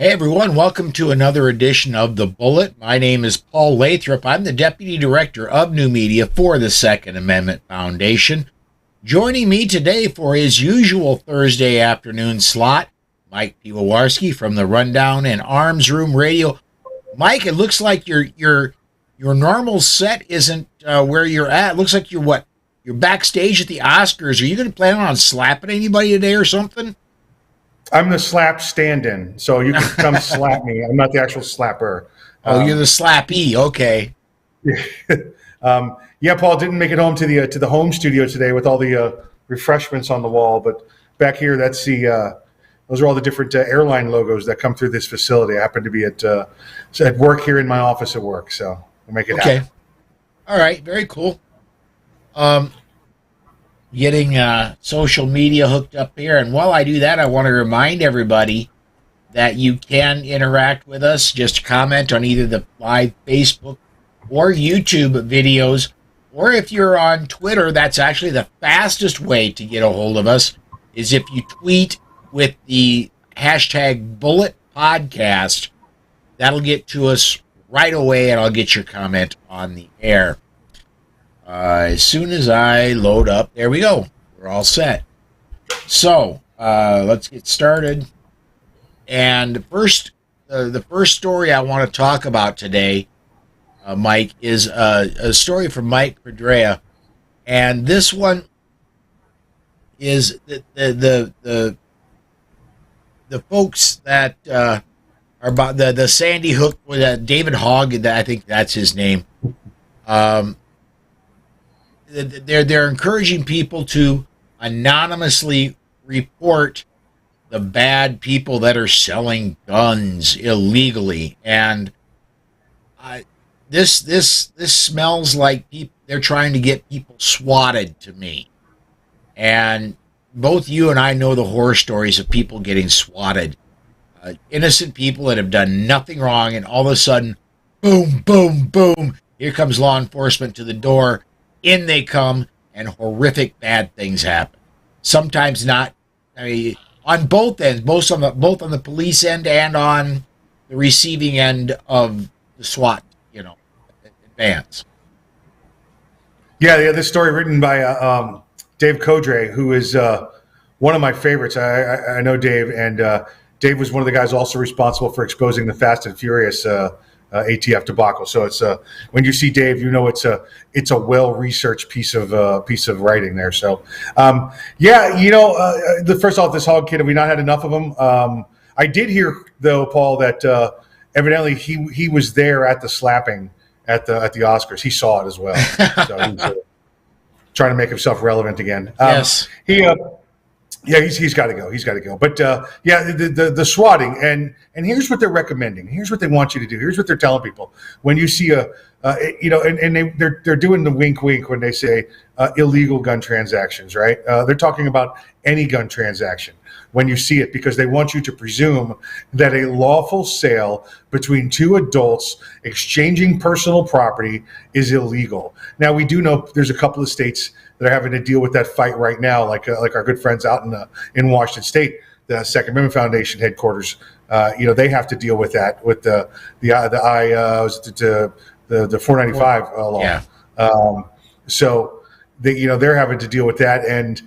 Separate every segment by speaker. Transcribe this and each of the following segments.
Speaker 1: Hey everyone, welcome to another edition of The Bullet. My name is Paul Lathrop. I'm the Deputy Director of New Media for the Second Amendment Foundation. Joining me today for his usual Thursday afternoon slot, Mike Piwiwarski from the Rundown and Arms Room Radio. Mike, it looks like your normal set isn't where you're at. It looks like you're backstage at the Oscars. Are you going to plan on slapping anybody today or something?
Speaker 2: I'm the slap stand-in, so you can come slap me. I'm not the actual slapper.
Speaker 1: Oh, you're the slappee. Okay.
Speaker 2: Yeah, Paul didn't make it home to the home studio today with all the refreshments on the wall, but back here, those are all the different airline logos that come through this facility. I happen to be at work here in my office at work, so we'll make it happen.
Speaker 1: All right, very cool. Getting social media hooked up here. And while I do that, I want to remind everybody that you can interact with us. Just comment on either the live Facebook or YouTube videos. Or if you're on Twitter, that's actually the fastest way to get a hold of us, is if you tweet with the hashtag Bullet Podcast. That'll get to us right away, and I'll get your comment on the air. As soon as I load up, there we go. We're all set. So let's get started. And the first story I want to talk about today, Mike, is a story from Mike Pedrea, and this one is the folks that are about the Sandy Hook with David Hogg. I think that's his name. They're encouraging people to anonymously report the bad people that are selling guns illegally, and this smells like they're trying to get people swatted to me. And both you and I know the horror stories of people getting swatted, innocent people that have done nothing wrong, and all of a sudden, boom, boom, boom, here comes law enforcement to the door. In they come, and horrific bad things happen. Sometimes not. I mean, on both ends, both on the police end and on the receiving end of the SWAT, advance.
Speaker 2: Yeah. This story written by Dave Codre, who is one of my favorites. I know Dave, and Dave was one of the guys also responsible for exposing the Fast and Furious ATF debacle. So it's when you see Dave, it's a well-researched piece of writing there. So first off, this Hogg kid, have we not had enough of him? I did hear though, Paul, that evidently he was there at the slapping at the Oscars. He saw it as well. So he was trying to make himself relevant again.
Speaker 1: Yes.
Speaker 2: He's got to go. He's got to go. But the swatting, and here's what they're recommending. Here's what they want you to do. Here's what they're telling people when you see they're doing the wink when they say illegal gun transactions, right? They're talking about any gun transaction when you see it, because they want you to presume that a lawful sale between two adults exchanging personal property is illegal. Now, we do know there's a couple of states that are having to deal with that fight right now, like our good friends out in Washington State, the Second Amendment Foundation headquarters. They have to deal with that with the 495 law.
Speaker 1: Yeah.
Speaker 2: So they're having to deal with that, and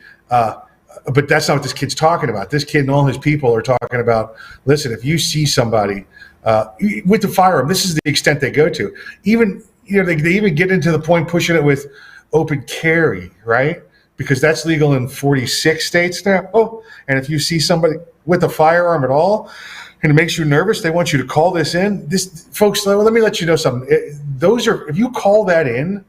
Speaker 2: but that's not what this kid's talking about. This kid and all his people are talking about, listen, if you see somebody with the firearm, this is the extent they go to. Even they even get into the point pushing it with open carry, right? Because that's legal in 46 states now. Oh, and if you see somebody with a firearm at all, and it makes you nervous, they want you to call this in. Folks, let me let you know something. If you call that in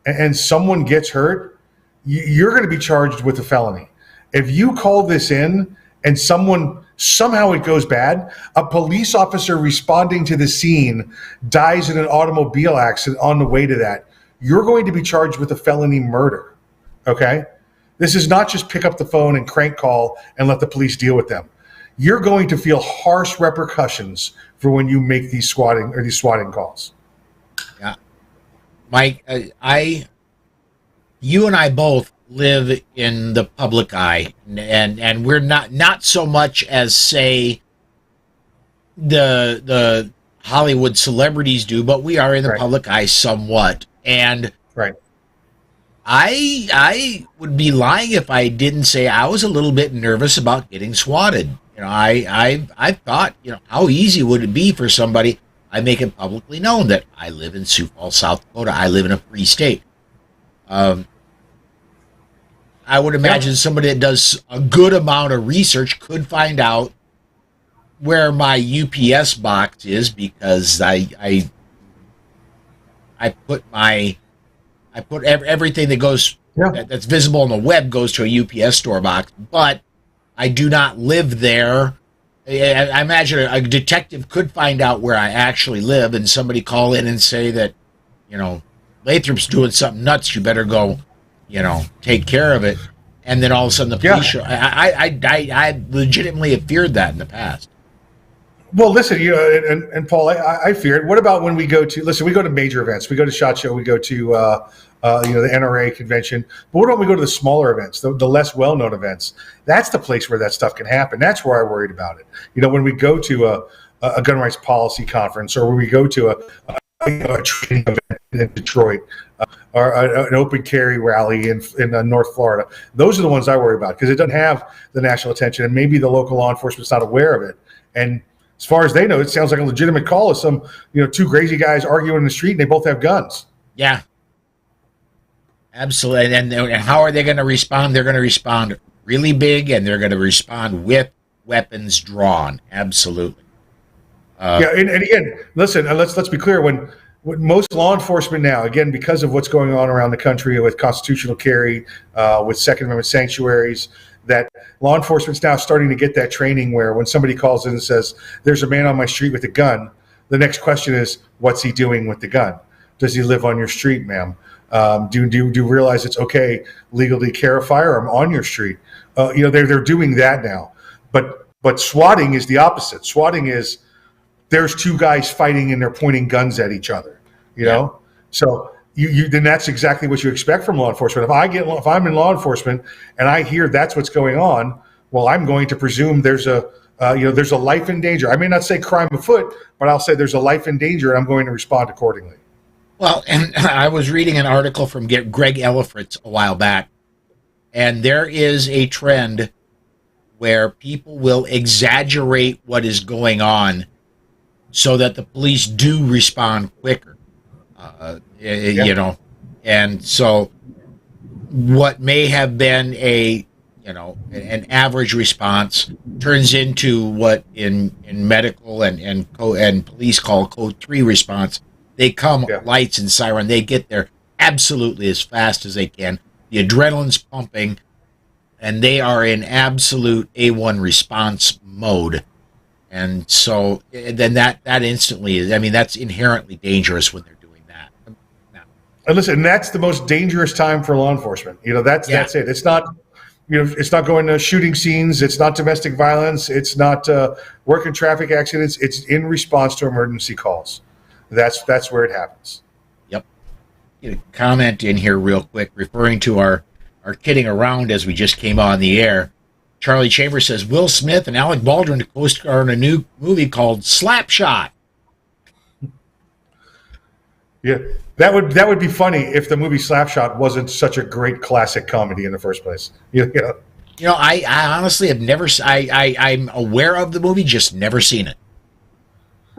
Speaker 2: and someone gets hurt, you're going to be charged with a felony. If you call this in and somehow it goes bad, a police officer responding to the scene dies in an automobile accident on the way to that, you're going to be charged with a felony murder, okay? This is not just pick up the phone and crank call and let the police deal with them. You're going to feel harsh repercussions for when you make these swatting calls.
Speaker 1: Yeah. Mike, you and I both live in the public eye, and we're not so much as, say, the Hollywood celebrities do, but we are in the
Speaker 2: Right.
Speaker 1: public eye somewhat. And
Speaker 2: Right.
Speaker 1: I would be lying if I didn't say I was a little bit nervous about getting swatted. I thought, how easy would it be for somebody? I make it publicly known that I live in Sioux Falls, South Dakota. I live in a free state. I would imagine somebody that does a good amount of research could find out where my UPS box is, because I put everything that goes that's visible on the web goes to a UPS store box, but I do not live there. I imagine a detective could find out where I actually live, and somebody call in and say that, Lathrop's doing something nuts. You better go, take care of it. And then all of a sudden the police show. I legitimately have feared that in the past.
Speaker 2: Well, listen, and Paul, I feared. What about when we go to major events? We go to SHOT Show, we go to the NRA convention. But what about we go to the smaller events, the less well-known events? That's the place where that stuff can happen. That's where I worried about it. When we go to a gun rights policy conference, or when we go to a training event in Detroit, or an open carry rally in North Florida, those are the ones I worry about, because it doesn't have the national attention, and maybe the local law enforcement's not aware of it. And as far as they know, it sounds like a legitimate call of some, two crazy guys arguing in the street, and they both have guns.
Speaker 1: Yeah, absolutely. And how are they going to respond? They're going to respond really big, and they're going to respond with weapons drawn. Absolutely.
Speaker 2: And again, listen, let's be clear. When most law enforcement now, again, because of what's going on around the country with constitutional carry, with Second Amendment sanctuaries, that law enforcement's now starting to get that training where when somebody calls in and says, there's a man on my street with a gun, the next question is, what's he doing with the gun? Does he live on your street, ma'am? Do you realize it's okay legally to carry a firearm on your street? They're doing that now. But swatting is the opposite. Swatting is, there's two guys fighting and they're pointing guns at each other, know? So then that's exactly what you expect from law enforcement. If I'm in law enforcement and I hear that's what's going on, well, I'm going to presume there's a life in danger. I may not say crime afoot, but I'll say there's a life in danger, and I'm going to respond accordingly.
Speaker 1: Well, and I was reading an article from Greg Ellifritz a while back, and there is a trend where people will exaggerate what is going on so that the police do respond quicker. And so what may have been an average response turns into what in medical and police call code 3 response. They come lights and siren. They get there absolutely as fast as they can. The adrenaline's pumping, and they are in absolute A1 response mode. And so then that instantly is, that's inherently dangerous when they're doing that.
Speaker 2: And listen, that's the most dangerous time for law enforcement. That's it. It's not, it's not going to shooting scenes. It's not domestic violence. It's not working traffic accidents. It's in response to emergency calls. That's where it happens.
Speaker 1: Yep. Get a comment in here real quick, referring to our kidding around as we just came on the air. Charlie Chambers says Will Smith and Alec Baldwin co-star in a new movie called Slapshot.
Speaker 2: Yeah, that would be funny if the movie Slapshot wasn't such a great classic comedy in the first place.
Speaker 1: I honestly have never. I'm aware of the movie, just never seen it.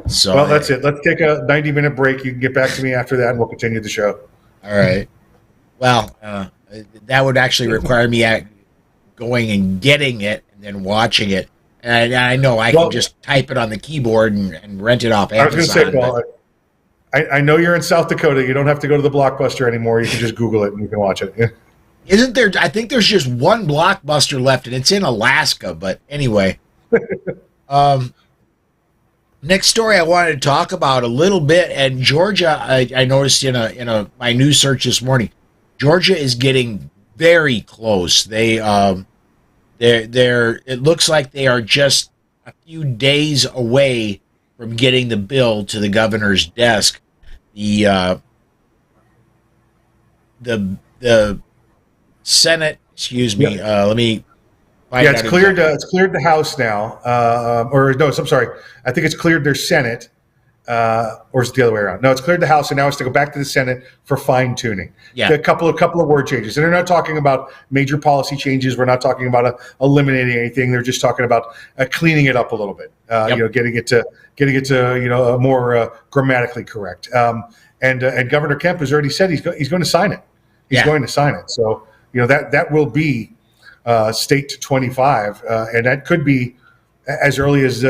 Speaker 1: So
Speaker 2: well, that's it. Let's take a 90-minute break. You can get back to me after that, and we'll continue the show.
Speaker 1: All right. Well, that would actually require me going and getting it and then watching it. And I know I can just type it on the keyboard and rent it off Amazon.
Speaker 2: I was going to say, Paul, I know you're in South Dakota. You don't have to go to the Blockbuster anymore. You can just Google it and you can watch it.
Speaker 1: Isn't there? I think there's just one Blockbuster left, and it's in Alaska. But anyway, next story I wanted to talk about a little bit, and Georgia. I noticed in my news search this morning, Georgia is getting very close. They're it looks like they are just a few days away from getting the bill to the governor's desk. The Senate, excuse me, let me
Speaker 2: Yeah, it's cleared. It's cleared the House now, or no, I'm sorry. I think it's cleared their Senate, or is it the other way around? No, it's cleared the House, and now it's to go back to the Senate for fine tuning.
Speaker 1: Yeah,
Speaker 2: A couple of word changes, and they're not talking about major policy changes. We're not talking about eliminating anything. They're just talking about cleaning it up a little bit. Getting it to more grammatically correct. And Governor Kemp has already said he's going to sign it. He's going to sign it. So that will be. State to 25, and that could be as early as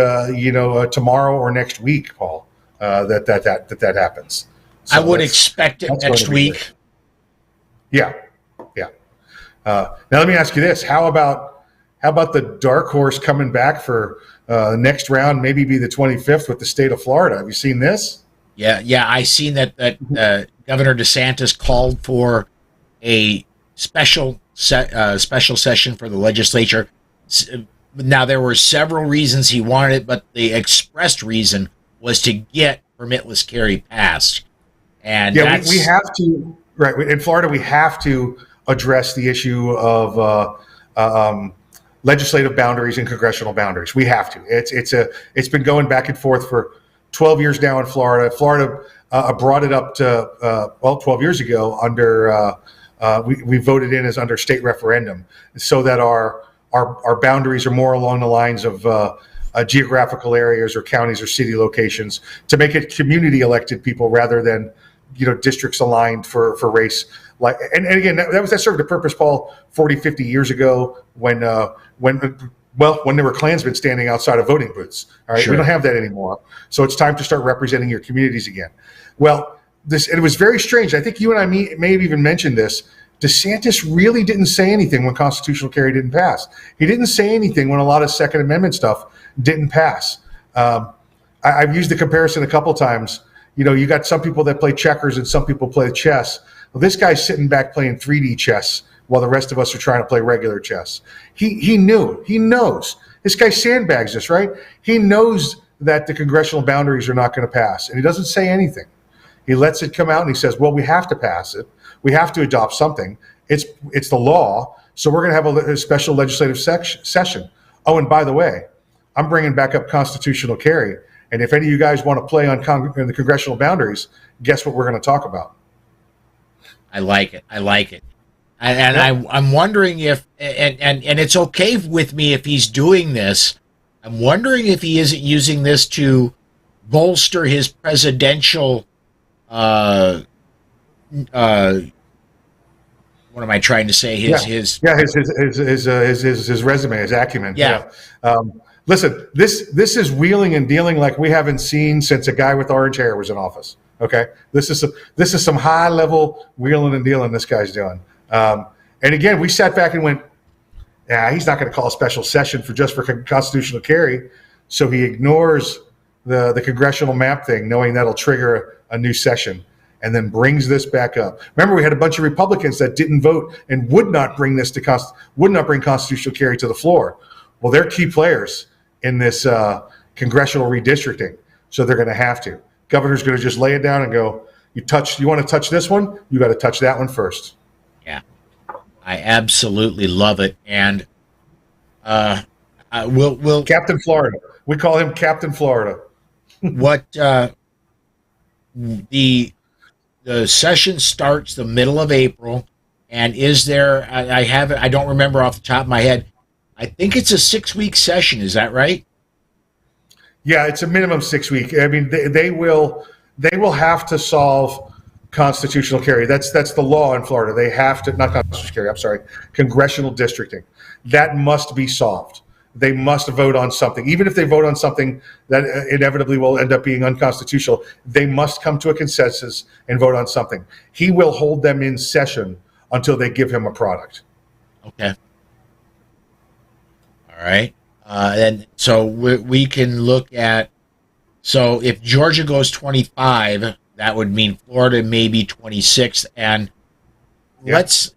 Speaker 2: tomorrow or next week, Paul. That happens. So
Speaker 1: I would expect it next week.
Speaker 2: Yeah. Now let me ask you this: How about the dark horse coming back for the next round? Maybe be the 25th with the state of Florida. Have you seen this? Yeah.
Speaker 1: I seen that Governor DeSantis called for a special session for the legislature. Now, there were several reasons he wanted it, but the expressed reason was to get permitless carry passed. And
Speaker 2: we have to, right, in Florida, we have to address the issue of legislative boundaries and congressional boundaries. We have to. It's been going back and forth for 12 years now in Florida. Florida brought it up to 12 years ago under we voted in as under state referendum, so that our boundaries are more along the lines of geographical areas or counties or city locations, to make it community elected people rather than districts aligned for race. And again, that served a purpose, Paul, 40, 50 years ago when there were Klansmen standing outside of voting booths. All right, sure. We don't have that anymore. So it's time to start representing your communities again. Well, it was very strange. I think you and I may have even mentioned this. DeSantis really didn't say anything when constitutional carry didn't pass. He didn't say anything when a lot of Second Amendment stuff didn't pass. I've used the comparison a couple times. You got some people that play checkers and some people play chess. Well, this guy's sitting back playing 3D chess while the rest of us are trying to play regular chess. He knows. This guy sandbags us, right? He knows that the congressional boundaries are not going to pass, and he doesn't say anything. He lets it come out and he says, well, we have to pass it. We have to adopt something. It's the law. So we're going to have a special legislative session. Oh, and by the way, I'm bringing back up constitutional carry. And if any of you guys want to play on the congressional boundaries, guess what we're going to talk about?
Speaker 1: I like it. And yep. I'm wondering if, and it's okay with me if he's doing this. I'm wondering if he isn't using this to bolster his presidential what am I trying to say? His
Speaker 2: resume, his acumen. Yeah. Listen, this is wheeling and dealing like we haven't seen since a guy with orange hair was in office. Okay, this is some high level wheeling and dealing this guy's doing. And again, we sat back and went, yeah, he's not going to call a special session for constitutional carry, so he ignores the congressional map thing, knowing that'll trigger a new session, and then brings this back up. Remember, we had a bunch of Republicans that didn't vote and would not bring constitutional carry to the floor. Well, they're key players in this congressional redistricting, so they're going to have to. Governor's going to just lay it down and go, you want to touch this one? You got to touch that one first.
Speaker 1: Yeah, I absolutely love it. And we'll
Speaker 2: Captain Florida. We call him Captain Florida.
Speaker 1: What the session starts the middle of April, and is there? I don't remember off the top of my head. I think it's a 6-week session. Is that right?
Speaker 2: Yeah, it's a minimum 6 week. I mean, they will have to solve constitutional carry. That's the law in Florida. They have to, not constitutional carry. I'm sorry, congressional districting. That must be solved. They must vote on something. Even if they vote on something that inevitably will end up being unconstitutional, they must come to a consensus and vote on something. He will hold them in session until they give him a product.
Speaker 1: Okay. All right. And so we can look at, so if Georgia goes 25, that would mean Florida maybe 26. And let's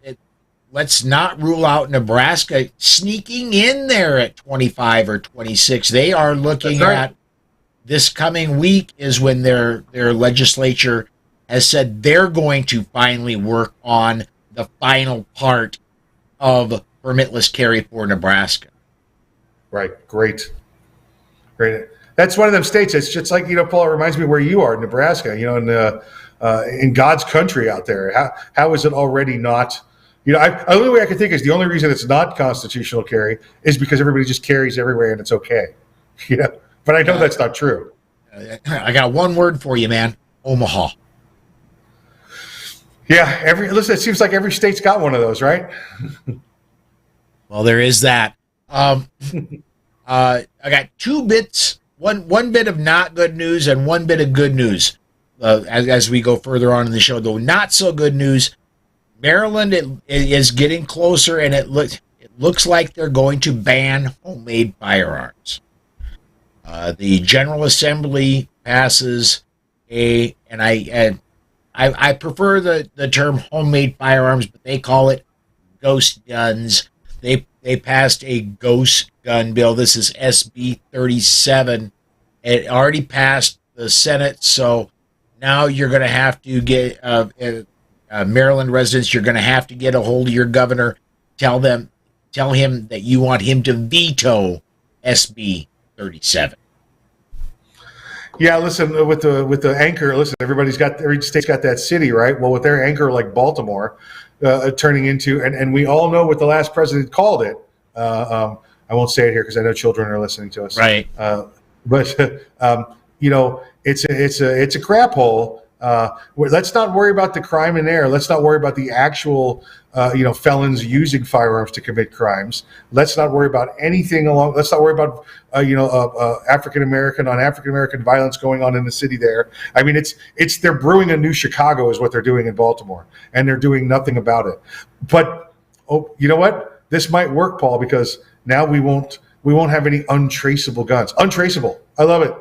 Speaker 1: not rule out Nebraska sneaking in there at 25 or 26. They are looking at this coming week is when their legislature has said they're going to finally work on the final part of permitless carry for Nebraska.
Speaker 2: Right. Great. That's one of them states. It's just like, Paul, it reminds me where you are, Nebraska, in God's country out there. How is it already not, the only way I can think is the only reason it's not constitutional carry is because everybody just carries everywhere and it's okay. But I know that's not true.
Speaker 1: I got one word for you, man. Omaha.
Speaker 2: Yeah. Listen, it seems like every state's got one of those, right?
Speaker 1: Well, there is that. I got two bits, one bit of not good news and one bit of good news as we go further on in the show. Though not so good news, Maryland it is getting closer, and it looks like they're going to ban homemade firearms. The General Assembly passes and I prefer the term homemade firearms, but they call it ghost guns. They passed a ghost gun bill. This is SB 37. It already passed the Senate, so now you're going to have to get Maryland residents. You're going to have to get a hold of your governor. Tell him that you want him to veto SB 37.
Speaker 2: Yeah, listen, with the anchor. Listen, every state's got that city, right? Well, with their anchor like Baltimore. Turning into, and we all know what the last president called it. I won't say it here because I know children are listening to us.
Speaker 1: Right.
Speaker 2: But it's a crap hole. Let's not worry about the crime in there. Let's not worry about the actual, felons using firearms to commit crimes. Let's not worry about anything along. Let's not worry about, African American on African American violence going on in the city there. I mean, they're brewing a new Chicago is what they're doing in Baltimore, and they're doing nothing about it. But you know what? This might work, Paul, because now we won't have any untraceable guns. Untraceable. I love it.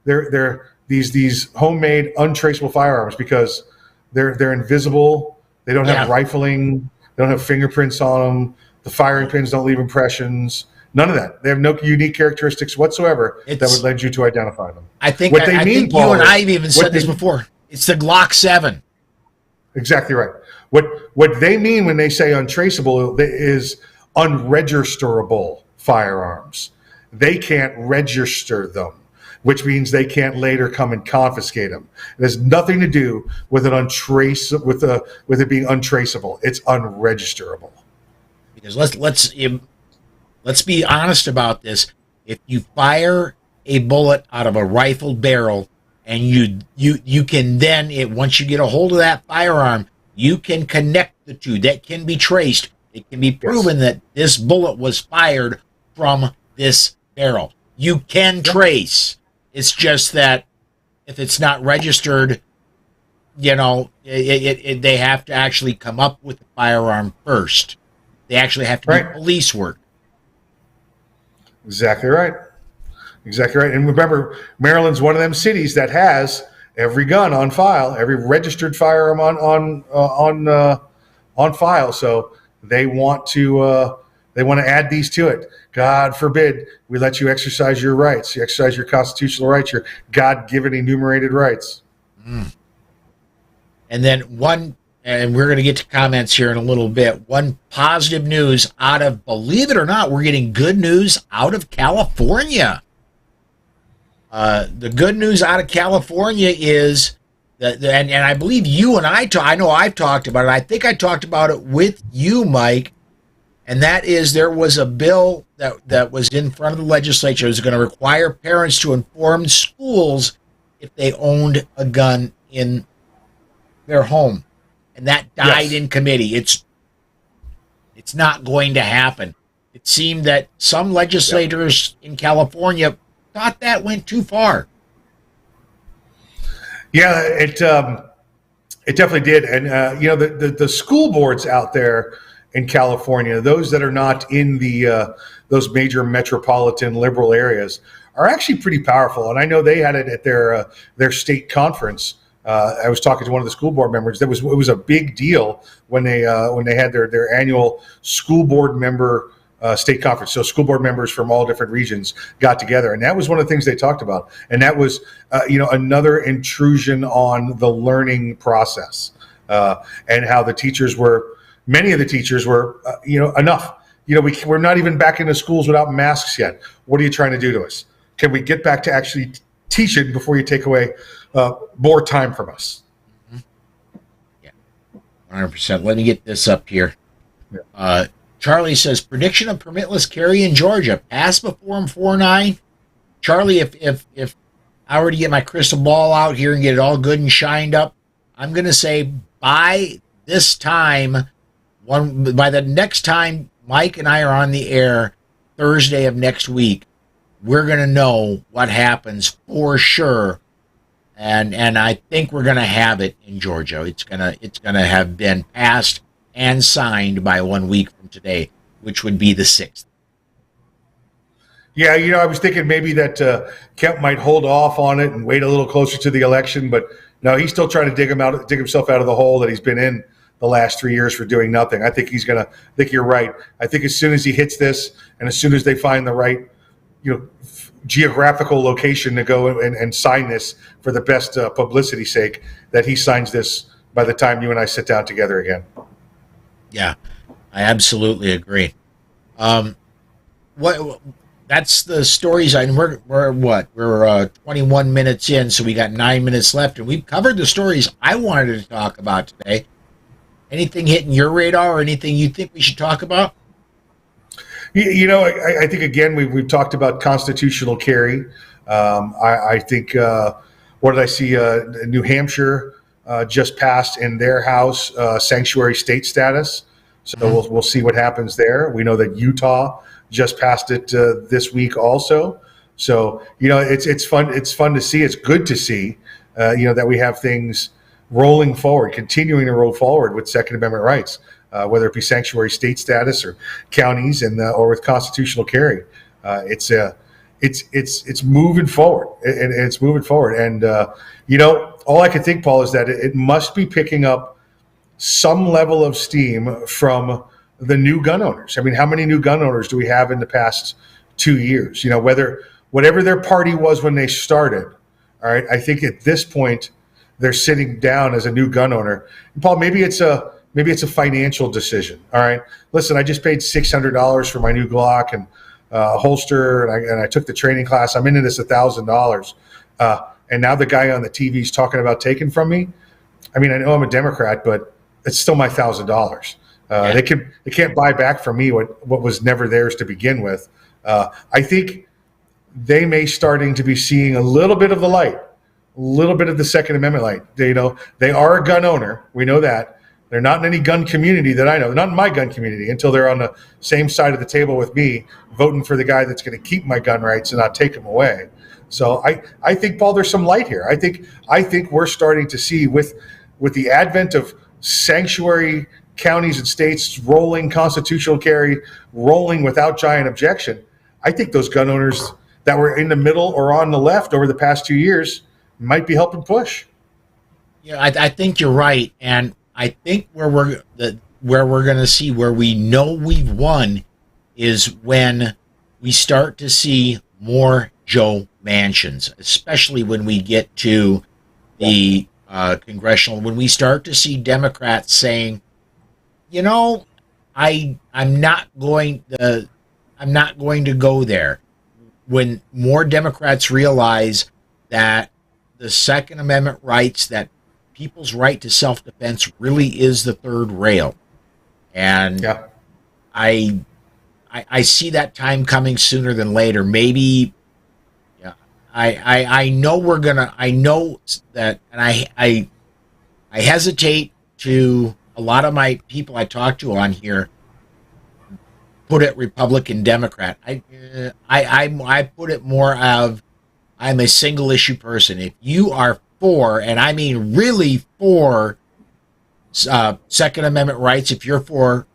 Speaker 2: They're these homemade untraceable firearms because they're invisible. They don't have rifling. They don't have fingerprints on them. The firing pins don't leave impressions. None of that. They have no unique characteristics whatsoever that would lead you to identify them.
Speaker 1: I think you and I have even said this before. It's the Glock 7.
Speaker 2: Exactly right. What they mean when they say untraceable is unregisterable firearms. They can't register them, which means they can't later come and confiscate them. It has nothing to do with with it being untraceable. It's unregisterable.
Speaker 1: Because let's be honest about this. If you fire a bullet out of a rifle barrel, and you can then, once you get a hold of that firearm, you can connect the two. That can be traced. It can be proven that this bullet was fired from this barrel. You can trace. It's just that if it's not registered, they have to actually come up with the firearm first. They actually have to do police work.
Speaker 2: Exactly right. Exactly right. And remember, Maryland's one of them cities that has every gun on file, every registered firearm on file. So they want to add these to it. God forbid we let you exercise your rights. You exercise your constitutional rights, your God-given enumerated rights.
Speaker 1: Mm. And then and we're going to get to comments here in a little bit. One positive news believe it or not, we're getting good news out of California. The good news out of California is that, and I believe you and I know I've talked about it. I think I talked about it with you, Mike. And that is, there was a bill that was in front of the legislature. It was going to require parents to inform schools if they owned a gun in their home. And that died in committee. It's not going to happen. It seemed that some legislators in California thought that went too far.
Speaker 2: Yeah, it definitely did. And the school boards out there in California, those that are not in those major metropolitan liberal areas, are actually pretty powerful. And I know they had it at their state conference. I was talking to one of the school board members. It was a big deal when they had their annual school board member state conference. So school board members from all different regions got together, and that was one of the things they talked about. And that was another intrusion on the learning process, and how many of the teachers were enough. we're not even back into schools without masks yet. What are you trying to do to us? Can we get back to actually teaching before you take away more time from us?
Speaker 1: Yeah, 100%. Let me get this up here.
Speaker 2: Yeah.
Speaker 1: Charlie says, prediction of permitless carry in Georgia. Pass before 4-9. Charlie, if I were to get my crystal ball out here and get it all good and shined up, I'm going to say by this time, by the next time Mike and I are on the air, Thursday of next week, we're going to know what happens for sure. And I think we're going to have it in Georgia. It's going to have been passed and signed by 1 week from today, which would be the 6th.
Speaker 2: Yeah, I was thinking maybe that Kemp might hold off on it and wait a little closer to the election, but no, he's still trying to dig himself out of the hole that he's been in the last 3 years for doing nothing. I think you're right. I think as soon as he hits this, and as soon as they find the right, geographical location to go and sign this for the best publicity sake, that he signs this by the time you and I sit down together again.
Speaker 1: Yeah, I absolutely agree. That's the stories. We're 21 minutes in, so we got 9 minutes left, and we've covered the stories I wanted to talk about today. Anything hitting your radar, or anything you think we should talk about?
Speaker 2: I think again we've talked about constitutional carry. I think what did I see? New Hampshire just passed in their House sanctuary state status, so we'll see what happens there. We know that Utah just passed it this week also. So it's fun. It's fun to see. It's good to see. That we have things rolling forward, continuing to roll forward with Second Amendment rights, whether it be sanctuary state status or counties or with constitutional carry. It's moving forward, and it's moving forward. And all I can think, Paul, is that it must be picking up some level of steam from the new gun owners. I mean, how many new gun owners do we have in the past 2 years? Whatever their party was when they started. All right, I think at this point they're sitting down as a new gun owner. And Paul, maybe it's a financial decision. All right, listen, I just paid $600 for my new Glock and holster, and I took the training class. I'm into this $1,000, and now the guy on the TV is talking about taking from me. I mean, I know I'm a Democrat, but it's still my $1,000. They can't buy back from me what was never theirs to begin with. I think they may starting to be seeing a little bit of the light, a little bit of the Second Amendment light. They are a gun owner. We know that. They're not in any gun community that I know. They're not in my gun community until they're on the same side of the table with me, voting for the guy that's going to keep my gun rights and not take them away. So I think, Paul, there's some light here. I think we're starting to see with the advent of sanctuary counties and states rolling constitutional carry, rolling without giant objection. I think those gun owners that were in the middle or on the left over the past 2 years might be helping push.
Speaker 1: Yeah, I think you're right, and I think where we're going to see where we know we've won is when we start to see more Joe Manchins, especially when we get to the congressional, when we start to see Democrats saying, I'm not going to go there. When more Democrats realize that the Second Amendment rights, that people's right to self-defense really is the third rail. And
Speaker 2: yeah.
Speaker 1: I see that time coming sooner than later. Maybe, yeah. I know I know that, and I hesitate to, a lot of my people I talk to on here put it Republican, Democrat. I put it more of, I'm a single issue person. If you are for, and I mean really for, Second Amendment rights, if you're for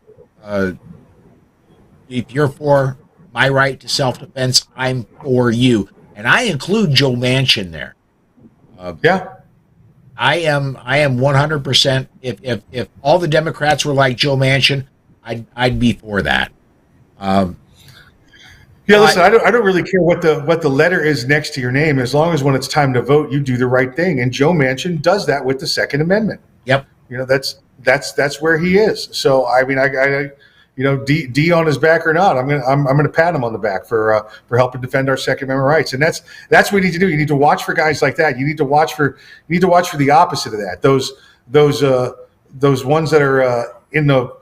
Speaker 1: my right to self-defense, I'm for you, and I include Joe Manchin there.
Speaker 2: Yeah,
Speaker 1: I am 100%. If all the Democrats were like Joe Manchin, I'd be for that.
Speaker 2: Listen, I don't really care what the letter is next to your name, as long as when it's time to vote, you do the right thing. And Joe Manchin does that with the Second Amendment.
Speaker 1: Yep.
Speaker 2: That's where he is. So I mean, D on his back or not. I'm gonna pat him on the back for helping defend our Second Amendment rights. And that's what we need to do. You need to watch for guys like that. You need to watch for the opposite of that. Those ones that are in the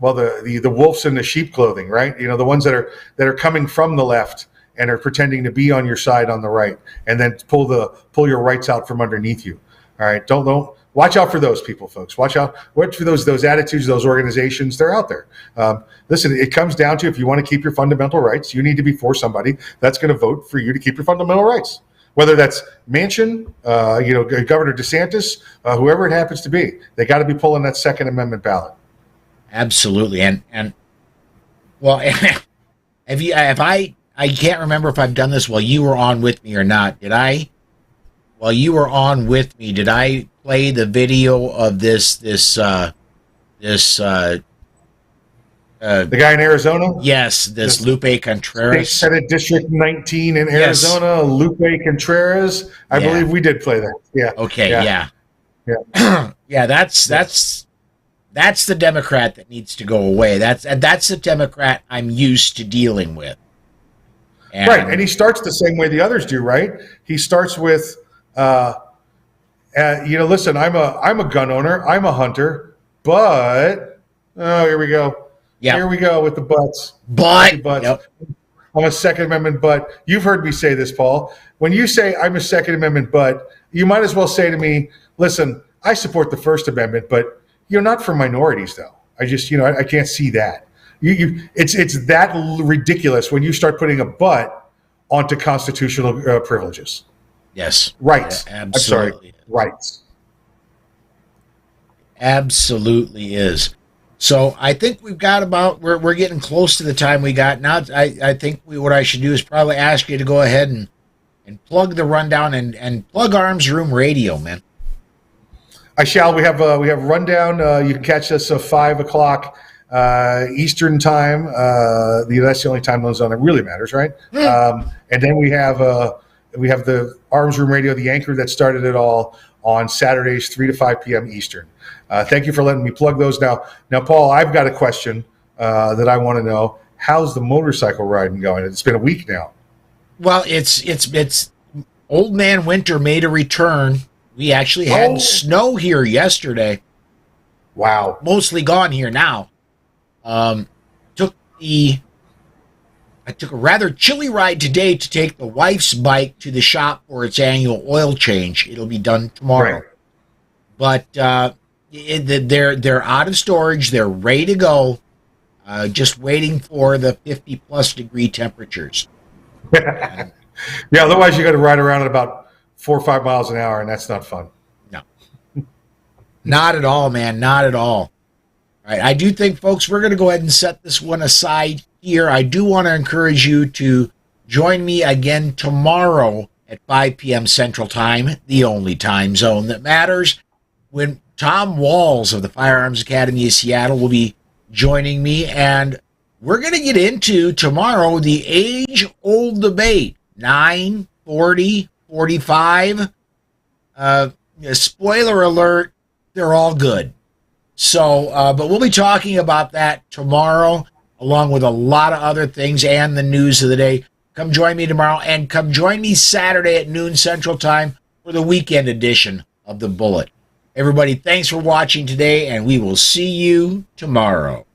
Speaker 2: wolves in the sheep clothing, right? The ones that are coming from the left and are pretending to be on your side on the right, and then pull your rights out from underneath you. All right, don't watch out for those people, folks. Watch for those attitudes, those organizations. They're out there. Listen, it comes down to, if you want to keep your fundamental rights, you need to be for somebody that's going to vote for you to keep your fundamental rights. Whether that's Manchin, Governor DeSantis, whoever it happens to be, they got to be pulling that Second Amendment ballot.
Speaker 1: Absolutely, and well, I can't remember if I've done this while you were on with me or not. Did I? While you were on with me, did I play the video of this the
Speaker 2: guy in Arizona?
Speaker 1: Yes, this Lupe Contreras.
Speaker 2: State Senate District 19 in Arizona, yes. Lupe Contreras. I believe we did play that. Yeah.
Speaker 1: Okay, yeah. Yeah, that's the Democrat that needs to go away. That's the Democrat I'm used to dealing with.
Speaker 2: Right, and he starts the same way the others do, right? He starts with, listen, I'm a gun owner, I'm a hunter, but here we go.
Speaker 1: Yeah,
Speaker 2: here we go with the buts.
Speaker 1: But
Speaker 2: yep. I'm a Second Amendment but. You've heard me say this, Paul. When you say I'm a Second Amendment but, you might as well say to me, listen, I support the First Amendment, but not for minorities though. I just, I can't see that. It's that ridiculous when you start putting a but onto constitutional privileges.
Speaker 1: Yes.
Speaker 2: Rights.
Speaker 1: Yeah, absolutely.
Speaker 2: I'm sorry. Rights.
Speaker 1: Absolutely is. So I think we've got we're getting close to the time we got now. I think what I should do is probably ask you to go ahead and plug the rundown and plug Arms Room Radio, man.
Speaker 2: I shall. We have rundown. You can catch us at 5:00 Eastern time. That's the only time zone that really matters, right? And then we have the Arms Room Radio, the anchor that started it all, on Saturdays 3 to 5 p.m. Eastern. Thank you for letting me plug those. Now, Paul, I've got a question that I want to know. How's the motorcycle riding going? It's been a week now.
Speaker 1: Well, it's Old Man Winter made a return. We actually had snow here yesterday.
Speaker 2: Wow.
Speaker 1: Mostly gone here now. I took a rather chilly ride today to take the wife's bike to the shop for its annual oil change. It'll be done tomorrow. Right. But they're out of storage. They're ready to go. Just waiting for the 50-plus degree temperatures.
Speaker 2: Yeah, otherwise you got to ride around at about 4 or 5 miles an hour, and that's not fun.
Speaker 1: No. Not at all, man. Not at all. All right, I do think, folks, we're going to go ahead and set this one aside here. I do want to encourage you to join me again tomorrow at 5 p.m. Central Time, the only time zone that matters, when Tom Walls of the Firearms Academy of Seattle will be joining me, and we're going to get into tomorrow the age-old debate, 9, 40, 45. Spoiler alert, they're all good. So, but we'll be talking about that tomorrow, along with a lot of other things and the news of the day. Come join me tomorrow, and come join me Saturday at noon Central Time for the weekend edition of The Bullet. Everybody, thanks for watching today, and we will see you tomorrow.